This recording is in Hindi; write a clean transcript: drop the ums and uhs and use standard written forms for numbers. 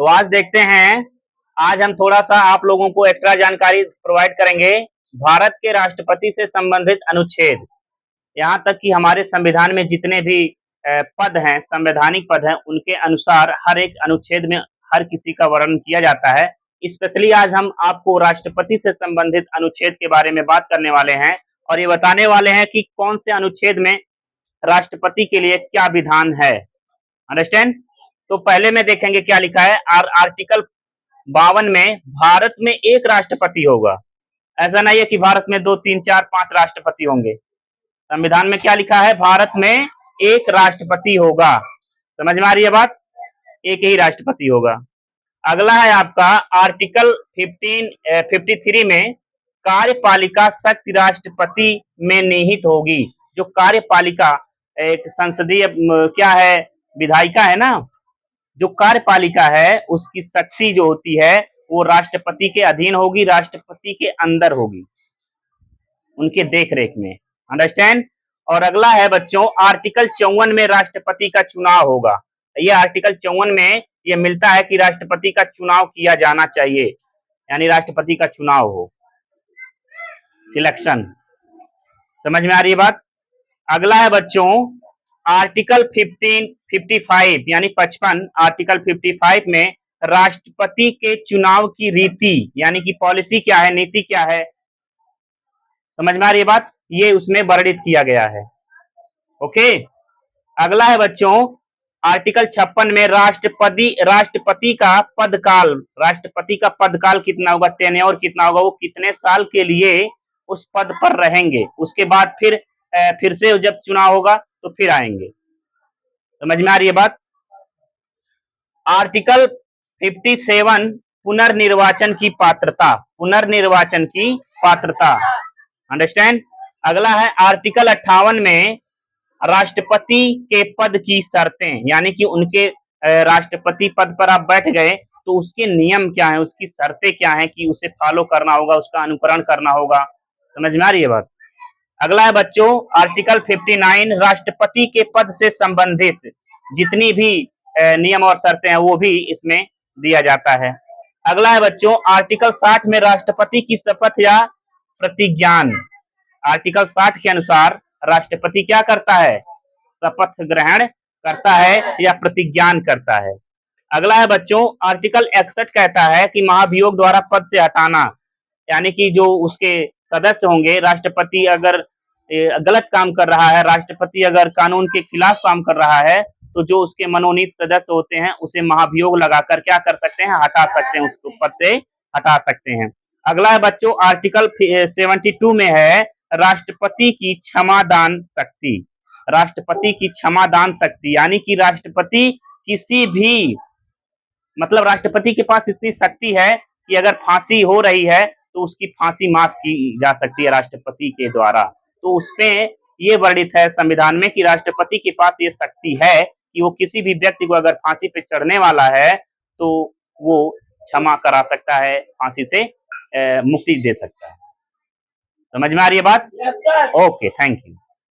तो आज देखते हैं, आज हम थोड़ा सा आप लोगों को एक्स्ट्रा जानकारी प्रोवाइड करेंगे भारत के राष्ट्रपति से संबंधित अनुच्छेद। यहाँ तक कि हमारे संविधान में जितने भी पद हैं, संवैधानिक पद हैं, उनके अनुसार हर एक अनुच्छेद में हर किसी का वर्णन किया जाता है। स्पेशली आज हम आपको राष्ट्रपति से संबंधित अनुच्छेद के बारे में बात करने वाले हैं और ये बताने वाले हैं कि कौन से अनुच्छेद में राष्ट्रपति के लिए क्या विधान है। अंडरस्टैंड? तो पहले में देखेंगे क्या लिखा है। आर्टिकल 52 में भारत में एक राष्ट्रपति होगा। ऐसा नहीं है कि भारत में 2, 3, 4, 5 राष्ट्रपति होंगे। संविधान में क्या लिखा है? भारत में एक राष्ट्रपति होगा। समझ में आ रही है बात? एक ही राष्ट्रपति होगा। अगला है आपका आर्टिकल 53 में कार्यपालिका शक्ति राष्ट्रपति में निहित होगी। जो कार्यपालिका एक संसदीय क्या है, विधायिका है ना, जो कार्यपालिका है उसकी शक्ति जो होती है वो राष्ट्रपति के अधीन होगी, राष्ट्रपति के अंदर होगी, उनके देख रेख में। अंडरस्टैंड? और अगला है बच्चों आर्टिकल 54 में राष्ट्रपति का चुनाव होगा। ये आर्टिकल 54 में ये मिलता है कि राष्ट्रपति का चुनाव किया जाना चाहिए, यानी राष्ट्रपति का चुनाव हो, सिलेक्शन। समझ में आ रही है बात? अगला है बच्चों आर्टिकल 55 यानी 55, आर्टिकल 55 में राष्ट्रपति के चुनाव की रीति यानी कि पॉलिसी क्या है, नीति क्या है। समझ में आ रही है बात? ये उसमें वर्णित किया गया है। ओके। अगला है बच्चों आर्टिकल 56 में राष्ट्रपति का पदकाल, राष्ट्रपति का पदकाल कितना होगा, टेन्योर कितना होगा, वो कितने साल के लिए उस पद पर रहेंगे, उसके बाद फिर से जब चुनाव होगा तो फिर आएंगे। समझ में आ रही है बात? आर्टिकल 57 पुनर्निर्वाचन की पात्रता, पुनर्निर्वाचन की पात्रता। अंडरस्टैंड? अगला है आर्टिकल 58 में राष्ट्रपति के पद की शर्तें, यानी कि उनके राष्ट्रपति पद पर आप बैठ गए तो उसके नियम क्या है, उसकी शर्तें क्या है कि उसे फॉलो करना होगा, उसका अनुकरण करना होगा। समझ में आ रही है बात? अगला है बच्चों आर्टिकल 59 राष्ट्रपति के पद से संबंधित जितनी भी नियम और शर्तें हैं वो भी इसमें दिया जाता है। अगला है बच्चों आर्टिकल 60 में राष्ट्रपति की शपथ या प्रतिज्ञान। आर्टिकल 60 के अनुसार राष्ट्रपति क्या करता है? शपथ ग्रहण करता है या प्रतिज्ञान करता है। अगला है बच्चों आर्टिकल 61 कहता है कि महाभियोग द्वारा पद से हटाना, यानी कि जो उसके सदस्य होंगे, राष्ट्रपति अगर गलत काम कर रहा है, राष्ट्रपति अगर कानून के खिलाफ काम कर रहा है तो जो उसके मनोनीत सदस्य होते हैं उसे महाभियोग लगाकर क्या कर सकते हैं? हटा सकते हैं, उसको पद से हटा सकते हैं। अगला है बच्चों आर्टिकल 72 में है राष्ट्रपति की क्षमादान शक्ति। राष्ट्रपति की क्षमादान शक्ति यानी कि राष्ट्रपति किसी भी, मतलब राष्ट्रपति के पास इतनी शक्ति है कि अगर फांसी हो रही है तो उसकी फांसी माफ की जा सकती है राष्ट्रपति के द्वारा। तो उसमें ये वर्णित है संविधान में कि राष्ट्रपति के पास ये शक्ति है कि वो किसी भी व्यक्ति को अगर फांसी पे चढ़ने वाला है तो वो क्षमा करा सकता है, फांसी से मुक्ति दे सकता है। समझ में आ रही है बात? Okay, thank you.